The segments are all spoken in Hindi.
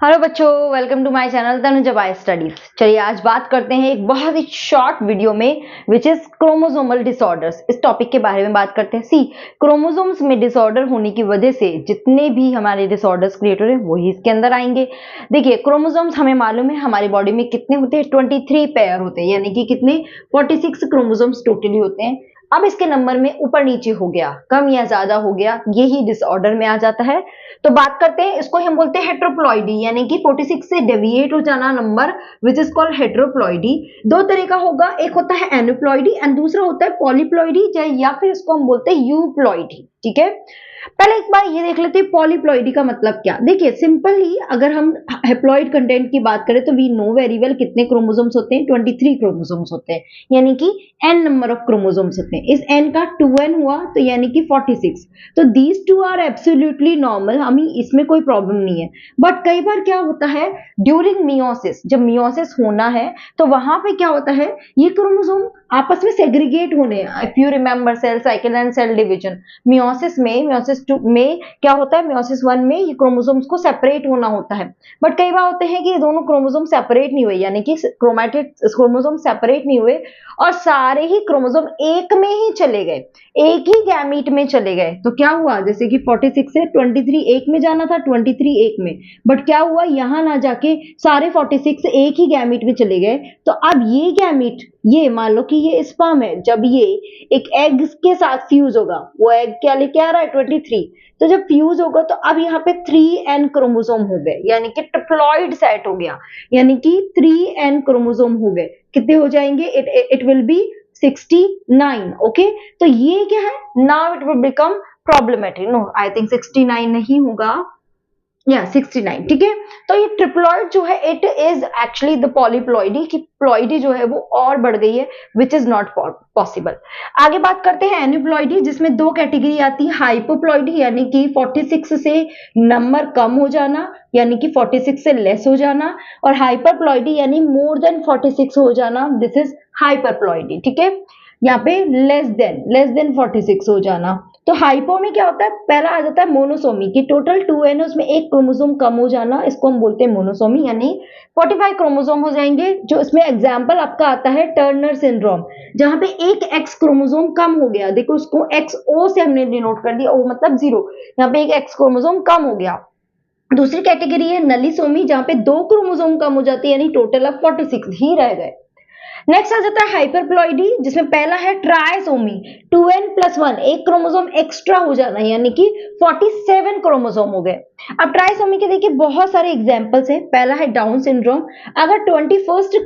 हेलो बच्चों, welcome to my channel Tanuja by studies. चलिए आज बात करते हैं एक बहुत ही शॉर्ट वीडियो में विच इज क्रोमोसोमल डिसऑर्डर्स। इस टॉपिक के बारे में बात करते हैं। सी क्रोमोसोम्स में डिसऑर्डर होने की वजह से जितने भी हमारे डिसऑर्डर्स क्रिएट हो रहे हैं वही इसके अंदर आएंगे। देखिए क्रोमोसोम्स हमें मालूम है हमारी बॉडी में कितने होते हैं, 23 पेयर होते हैं, यानी कि कितने 46 क्रोमोसोम्स टोटली होते हैं। अब इसके नंबर में ऊपर नीचे हो गया, कम या ज्यादा हो गया, यही डिसऑर्डर में आ जाता है। तो बात करते हैं, इसको हम बोलते हैं हेट्रोप्लॉइडी, यानी कि 46 से डेविएट हो जाना नंबर विच इज कॉल्ड हेट्रोप्लॉइडी। दो तरह का होगा, एक होता है एनुप्लॉइडी एंड दूसरा होता है पॉलीप्लॉइडी, या फिर इसको हम बोलते हैं यूप्लॉइडी। ठीक है, पहले एक बार ये देख लेते हैं पॉलीप्लॉइडी का मतलब क्या। देखिए सिंपली अगर हम हेप्लॉइड कंटेंट की बात करें तो वी नो वेरी वेल कितने क्रोमोसोम्स होते हैं, 23 क्रोमोसोम्स होते हैं, यानी कि n नंबर ऑफ क्रोमोसोम्स होते हैं। इस n का 2n हुआ तो यानी कि 46। तो these two are absolutely normal, हमें इसमें कोई प्रॉब्लम नहीं है। बट कई बार क्या होता है ड्यूरिंग मियोसिस, जब मियोसिस होना है तो वहां पे क्या होता है, ये क्रोमोसोम आपस में सेग्रीगेट होने। If you remember cell cycle and cell division, meiosis two में क्या होता है, मियोसिस 1 में ये क्रोमोसोम्स को सेपरेट होना होता है। बट कई बार होते हैं कि ये दोनों क्रोमोसोम सेपरेट नहीं हुए, यानी कि क्रोमैटिड क्रोमोसोम सेपरेट नहीं हुए और सारे ही क्रोमोसोम एक में ही चले गए, एक ही गैमीट में चले गए। तो क्या हुआ, जैसे कि 46 से 23 एक में जाना था, 23 एक में, बट क्या हुआ यहां ना जाके सारे 46 एक ही गैमीट में चले गए। तो अब ये गैमीट, ये मान लो कि ये स्पर्म है, जब ये एक एग के साथ फ्यूज होगा, वो एग क्या लेके आ रहा है 23, तो जब फ्यूज होगा तो अब यहाँ पे 3n क्रोमोसोम हो गए, यानी कि ट्रिप्लॉइड सेट हो गया, यानी कि 3n क्रोमोसोम हो गए। कितने हो जाएंगे, इट विल बी 69। ओके, तो ये क्या है, now it will become problematic. No, I think 69 नहीं होगा, या 69। ठीक है, तो ये ट्रिप्लॉइड जो है it is actually the polyploidy, की प्लॉइडी जो है वो और बढ़ गई है, विच इज नॉट पॉसिबल। आगे बात करते हैं एनुप्लॉइडी, जिसमें दो कैटेगरी आती है, हाइपोप्लॉइडी यानी कि 46 से नंबर कम हो जाना, यानी कि 46 से लेस हो जाना, और हाइपरप्लॉइडी यानी मोर देन 46 हो जाना, दिस इज हाइपरप्लॉइडी। ठीक है, यहाँ पे लेस देन 46 हो जाना। तो हाइपो में क्या होता है, पहला आ जाता है मोनोसोमी की टोटल 2n है, उसमें एक क्रोमोसोम कम हो जाना, इसको हम बोलते हैं मोनोसोमी, यानी 45 क्रोमोसोम हो जाएंगे। जो इसमें एग्जांपल आपका आता है टर्नर सिंड्रोम, जहां पे एक एक्स क्रोमोसोम कम हो गया, देखो उसको XO से हमने डिनोट कर दिया, O मतलब 0, यहाँ पे एक एक्स क्रोमोसोम कम हो गया। दूसरी कैटेगरी है नलीसोमी, जहां पे दो क्रोमोसोम कम हो जाती है, यानी टोटल अब 46 ही रह गए। नेक्स्ट आ जाता है हाइपरप्लॉइडी, जिसमें पहला है ट्राइसोमी, 2n+1, एक क्रोमोसोम एक्स्ट्रा हो जाना, यानी कि 47 क्रोमोसोम हो गए। अब ट्राइसोमी के देखिए बहुत सारे एग्जांपल्स हैं। पहला है डाउन सिंड्रोम, अगर 21st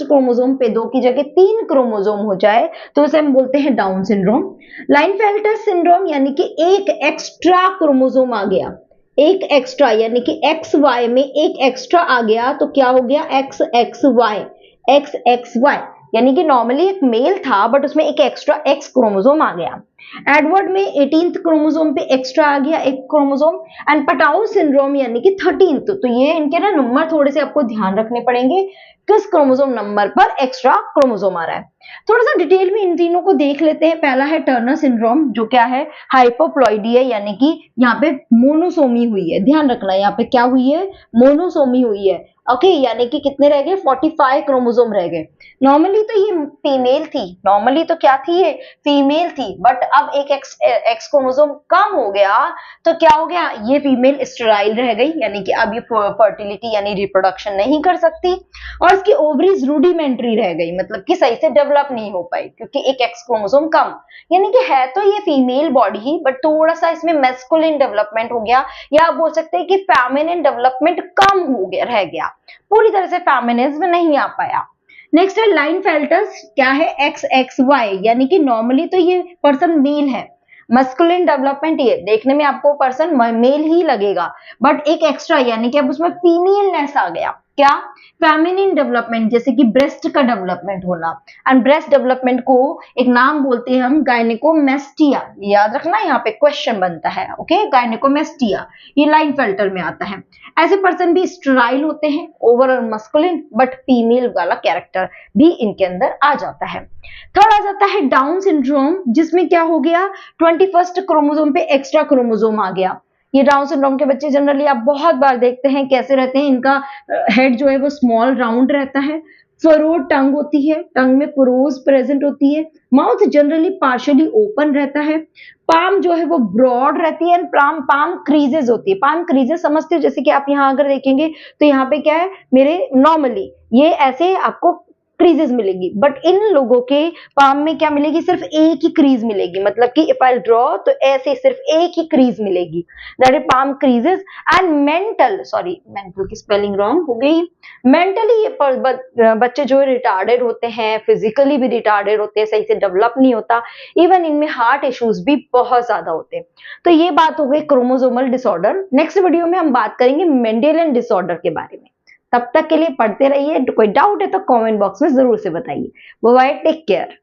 क्रोमोसोम पे 2 की जगह 3 क्रोमोसोम हो जाए तो उसे हम बोलते हैं डाउन सिंड्रोम। लाइनफेल्टर सिंड्रोम, यानी कि एक एक्स्ट्रा क्रोमोसोम आ गया, एक एक्स्ट्रा, यानी कि एक्स वाई में एक एक्स्ट्रा आ गया, तो क्या हो गया, एक्स एक्स वाई, यानी कि नॉर्मली एक मेल था बट उसमें एक एक्स्ट्रा एक्स क्रोमोसोम आ गया। एडवर्ड में 18th क्रोमोसोम पे एक्स्ट्रा आ गया एक क्रोमोसोम। एंड पटाउ सिंड्रोम यानी कि 13th, तो ये इनके ना नंबर थोड़े से आपको ध्यान रखने पड़ेंगे, किस क्रोमोसोम नंबर पर एक्स्ट्रा क्रोमोसोम आ रहा है। थोड़ा सा डिटेल में इन तीनों को देख लेते हैं। पहला है टर्नर सिंड्रोम, जो क्या है, हाइपोप्लॉइडी है, यानी कि यहाँ पे मोनोसोमी हुई है, ध्यान रखना यहाँ पे क्या हुई है, मोनोसोमी हुई है। ओके, यानी कि कितने रह गए, 45 क्रोमोसोम रह गए। नॉर्मली तो ये फीमेल थी, नॉर्मली तो क्या थी, ये फीमेल थी, बट अब एक एक्स क्रोमोसोम कम हो गया तो क्या हो गया, ये फीमेल स्टेराइल रह गई, यानी कि अब ये फर्टिलिटी यानी रिप्रोडक्शन नहीं कर सकती, और इसकी ओवरीज रूडिमेंट्री रह गई, मतलब कि सही से डेवलप नहीं हो पाई क्योंकि एक एक्स क्रोमोसोम कम। यानी कि है तो ये फीमेल बॉडी ही, बट थोड़ा सा इसमें मैस्कुलिन डेवलपमेंट हो गया, या आप बोल सकते हैं कि फेमिनिन डेवलपमेंट कम हो गया, रह गया, पूरी तरह से फेमिनिज्म नहीं आ पाया। नेक्स्ट है लाइनफेल्टर्स, क्या है, एक्स एक्स वाई, यानी कि नॉर्मली तो ये पर्सन मेल है, मस्कुलिन डेवलपमेंट, ये देखने में आपको पर्सन मेल ही लगेगा, बट एक एक्स्ट्रा, यानी कि अब उसमें फीमेलनेस आ गया, क्या, फेमिनिन डेवलपमेंट, जैसे कि ब्रेस्ट का डेवलपमेंट होना। एंड ब्रेस्ट डेवलपमेंट को एक नाम बोलते हैं हम गायनेकोमेस्टिया, याद रखना यहाँ पे क्वेश्चन बनता है। ओके, गायनेकोमेस्टिया ये लाइन फिल्टर में आता है। ऐसे पर्सन भी स्टेराइल होते हैं, ओवरऑल मस्कुलिन, बट फीमेल वाला कैरेक्टर भी इनके अंदर आ जाता है। थर्ड आ जाता है डाउन सिंड्रोम, जिसमें क्या हो गया, 21st क्रोमोसोम पे एक्स्ट्रा क्रोमोसोम आ गया, ये डाउन सिंड्रोम के बच्चे जनरली आप बहुत बार देखते हैं कैसे रहते हैं, इनका हेड जो है वो स्मॉल राउंड रहता है, फरोड टंग होती है, टंग में पुरोज प्रेजेंट होती है, माउथ जनरली पार्शियली ओपन रहता है, पाम जो है वो ब्रॉड रहती है एंड पाम क्रीजेस होती है। पाम क्रीजेस समझते हो, जैसे कि आप यहाँ अगर देखेंगे तो यहाँ पे क्या है, मेरे नॉर्मली ये ऐसे आपको क्रीजेस मिलेगी, बट इन लोगों के पाम में क्या मिलेगी, सिर्फ एक ही क्रीज मिलेगी, मतलब कि इफ आई ड्रॉ तो ऐसे सिर्फ एक ही क्रीज मिलेगी, that is palm creases. And mental की स्पेलिंग रॉन्ग हो गई, मेंटली ये बच्चे जो रिटार्डेड होते हैं, फिजिकली भी रिटार्डेड होते हैं, सही से डेवलप नहीं होता, इवन इनमें हार्ट इश्यूज भी बहुत ज्यादा होते हैं। तो ये बात हो गई क्रोमोसोमल डिसऑर्डर। नेक्स्ट वीडियो में हम बात करेंगे मेंडेलियन डिसऑर्डर के बारे में। तब तक के लिए पढ़ते रहिए, कोई डाउट है तो कमेंट बॉक्स में जरूर से बताइए। Bye bye, take care.